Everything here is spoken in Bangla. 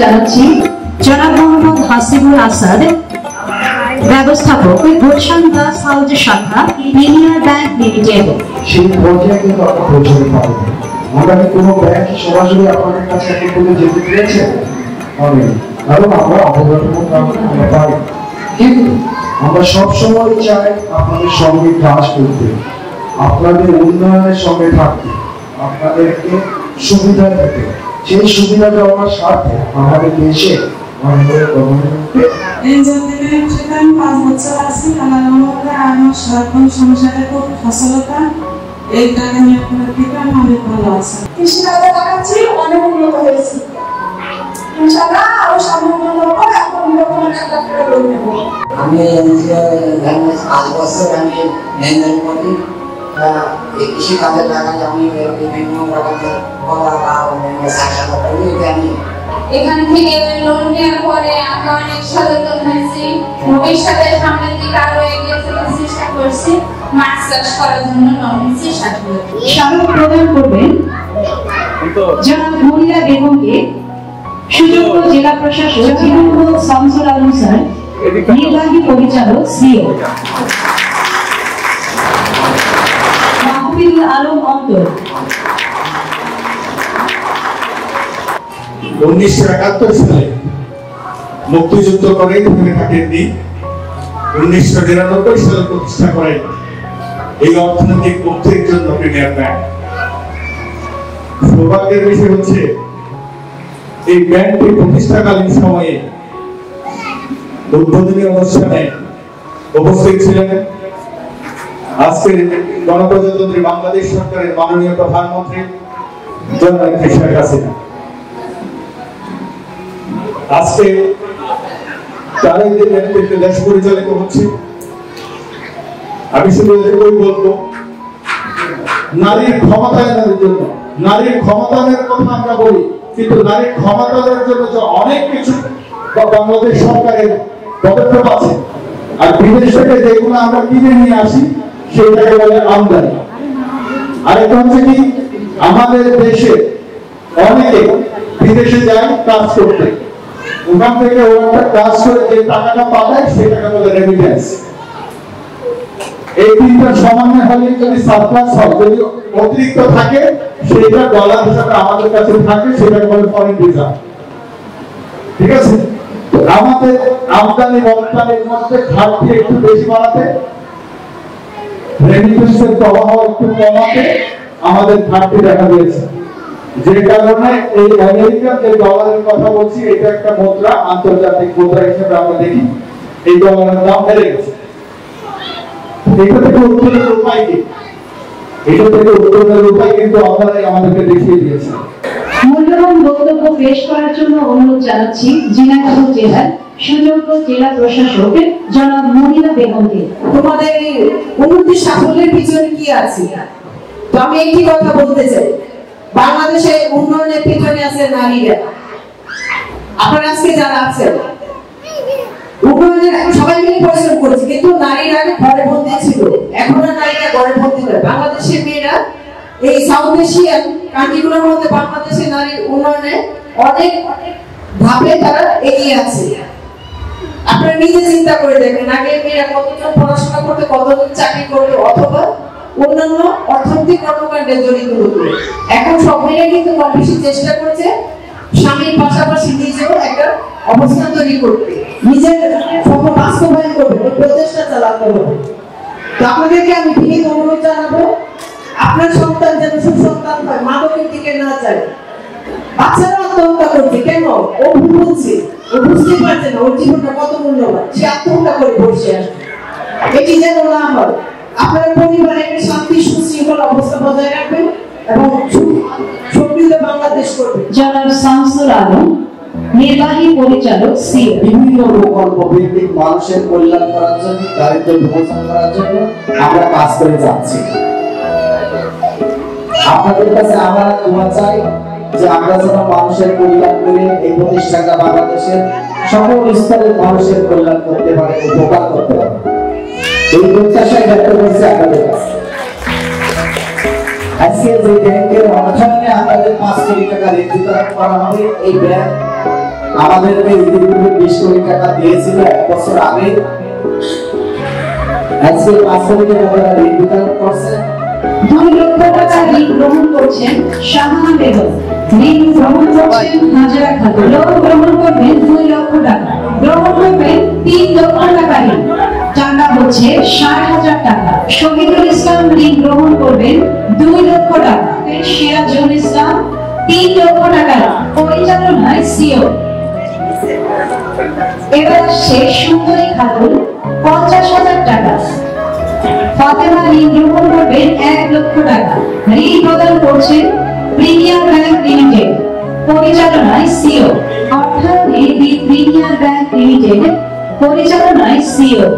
জানাচ্ছি জনাব মোহাম্মদ হাসিবুল আসাদ, ব্যবস্থাপক, গুলশান গ্লাস হাউসের শাখা, লিনিয়ার ব্যাংক লিমিটেড। সেই পর্যায়ে কিন্তু আমরা পৌঁছতে পারবো। আমরা কি কোনো ব্যাংক সরাসরি আপনাদের কাছে থেকে যেতে পেরেছে? কারণ আমরা অবকাঠামো আমরা পাই, কিন্তু আমরা সবসময় চাই আপনাদের সঙ্গে কাজ করতে, আপনাদের উন্নয়নের সঙ্গে থাকতে, আপনাদেরকে সুবিধা দিতে। সেই সুবিধাটা আমার স্বার্থে আমাদের দেশে আমাদের গভর্নমেন্টে এই জন্য সেখানে 5 বছর আছি। আমার সরকার সমস্যাটা খুব সফলতা, এই কারণে আপনার থেকে অনেক ভালো আছে। কৃষিকাজে লাগাচ্ছি, অনেক উন্নত হয়েছে। ইনশাআল্লাহ আরো সামনে উন্নত হবে, এখন উন্নত একটা করে নেব। আমি যে 5 বছর আমি লেনদেন করি, কৃষিকাজে লাগাই আমি বিভিন্ন রকমের কলা বা অন্যান্য চাষাবাদ করি। আমি এখান থেকে লোন নেওয়ার পরে আমরা অনেক সচেতন হয়েছি, ভবিষ্যতে সামনের দিকে আরো এগিয়ে চলার চেষ্টা করছি, মাছ চাষ করার জন্য লোনের চেষ্টা করছি। স্মারক প্রদান করবেন জনাব মনিরা বেগমকে সুযোগ্য জেলা প্রশাসক জিনাতুল শামসুল আলম স্যার, নির্বাহী পরিচালক সিও মাহফুজুল আলম অন্তর। 1971 সালে মুক্তিযুদ্ধ করে থেমে থাকেননি, 1999 সালে প্রতিষ্ঠা করেন এই অর্থনৈতিক মুক্তির জন্য প্রিমিয়ার ব্যাংক। সৌভাগ্যের বিষয় হচ্ছে এই ব্যাংকটি প্রতিষ্ঠাকালীন সময়ে উদ্বোধনী অনুষ্ঠানে উপস্থিত ছিলেন আজকের গণপ্রজাতন্ত্রী বাংলাদেশ সরকারের মাননীয় প্রধানমন্ত্রী জনাব শেখ হাসিনা। আজকে তারেক নেতৃত্বে দেশ পরিচালিত হচ্ছে। আমি শুধু এটুকুই বলবো, নারীর ক্ষমতায়নের জন্য, নারীর ক্ষমতায়নের কথা আমরা বলি, কিন্তু নারীর ক্ষমতায়নের জন্য যে অনেক কিছু বাংলাদেশ সরকারের পদক্ষেপ আছে। আর বিদেশ থেকে যেগুলো আমরা কিনে নিয়ে আসি সেটাকে বলে আমদানি। আরেকটা হচ্ছে কি, আমাদের দেশে অনেকে বিদেশে যায় কাজ করতে, ওখান থেকে ওরা কাজ করে যে টাকাটা পাঠায় সেই টাকা বলে রেমিটেন্স। এই তিনটা সমন্বয় হলে যদি সারপ্লাস হয়, যদি অতিরিক্ত থাকে, সেটা ডলার হিসাবে আমাদের কাছে থাকে, সেটা বলে ফরেন রিজার্ভ। ঠিক আছে? আমাদের আমদানি রপ্তানির মধ্যে ঘাটতি একটু বেশি বাড়াতে, রেমিটেন্সের প্রবাহ একটু কমাতে আমাদের ঘাটতি দেখা দিয়েছে। যে কারণে এই আমেরিকান যে ডলারের কথা বলছি, এটা একটা মুদ্রা, আন্তর্জাতিক মুদ্রা হিসেবে আমরা দেখি, এই ডলারের দাম বেড়ে গেছে। এটা থেকে উত্তরের উপায় কি? এটা থেকে উত্তরের উপায় কিন্তু আপনারাই আমাদেরকে দেখিয়ে দিয়েছেন। মূল্যবান বক্তব্য পেশ করার জন্য অনুরোধ জানাচ্ছি ঝিনাইদহ জেলার সুযোগ্য জেলা প্রশাসক জনাব মনিরা বেগমকে। তোমাদের এই উন্নতি সাফল্যের পিছনে কি আছে? তো আমি একটি কথা বলতে চাই, বাংলাদেশের উন্নয়নের পিছনে আছে নারীরা। আপনারা আজকে যারা আছেন, উন্নয়নের সবাই মিলে পরিশ্রম করেছে, কিন্তু নারীরা ঘরে বন্দী ছিল, এখন আর নারীরা ঘরে বন্দী নয়। বাংলাদেশের মেয়েরা এই সাউথ এশিয়ান কান্ট্রিগুলোর মধ্যে বাংলাদেশের নারীর উন্নয়নে অনেক ধাপে তারা এগিয়ে আছে। আপনারা নিজে চিন্তা করে দেখেন, আগে মেয়েরা কতজন পড়াশোনা করতে, কতজন চাকরি করতে, অথবা অন্যান্য অর্থনৈতিক কর্মকাণ্ডে জড়িত হতো। এখন সব মেয়েরা কিন্তু কম বেশি চেষ্টা করছে স্বামীর পাশাপাশি নিজেও একটা অবস্থান তৈরি করতে, নিজের স্বপ্ন বাস্তবায়ন করবে, প্রচেষ্টা চালাতে হবে। তো আপনাদেরকে আমি বিনীত অনুরোধ জানাবো, আপনার সন্তান যেন সুসন্তান হয়, মাদকের দিকে না যায়। বাচ্চারা আত্মহত্যা করছে কেন? ও ভুল বুঝছে, ও বুঝতে পারছে না ওর জীবনটা কত মূল্যবান, সে আত্মহত্যা করে বসে আসে। এটি যেন না হয়। আপনারা পরিবারে একটা শান্তি সুশৃঙ্খল অবস্থা বজায় রাখবেন এবং সমৃদ্ধ বাংলাদেশ করবেন। জনাব শামসুল আলম, নির্বাহী পরিচালক সিও। বিভিন্ন প্রকল্প ভিত্তিক মানুষের কল্যাণ করার জন্য, দারিদ্র বিমোচন করার জন্য আমরা কাজ করে যাচ্ছি। আপনাদের কাছে আমরা দোয়া চাই যে আমরা যেন মানুষের কল্যাণ করে এই প্রতিষ্ঠানটা বাংলাদেশের সকল স্তরের মানুষের কল্যাণ করতে পারে, উপকার করতে পারে। এই প্রত্যাশায় ব্যক্ত করছি আপনাদের কাছে। আজকে যে ব্যাংকের অনুষ্ঠানে আপনাদের 5 কোটি টাকা ঋণ বিতরণ করা হবে, এই ব্যাংক আমাদেরকে ইতিপূর্বে 20 কোটি টাকা দিয়েছিল 1 বছর আগে। আজকে 5 কোটি টাকা ঋণ বিতরণ করছে। 2 লক্ষ টাকা ঋণ গ্রহণ করছেন শাহানা বেগম। ঋণ গ্রহণ করছেন হাজরা খাতুন। লোন গ্রহণ করবেন 2 লক্ষ টাকা। গ্রহণ করবেন 3 লক্ষ টাকা ঋণ। টাকা হচ্ছে 60,000 টাকা। শহীদুল ইসলাম ঋণ গ্রহণ করবেন 2 লক্ষ টাকা। সিরাজুল ইসলাম 3 লক্ষ টাকা। পরিচালনায় সিও। এবার আসছে সুন্দরী খাতুন 50,000 টাকা। ফাতেমা ঋণ গ্রহণ করবেন 1 লক্ষ টাকা। ঋণ প্রদান করছেন প্রিমিয়ার ব্যাংক লিমিটেড। পরিচালনায় সিও। অর্থাৎ এবি প্রিমিয়ার ব্যাংক লিমিটেড। পরিচালনায় সিও।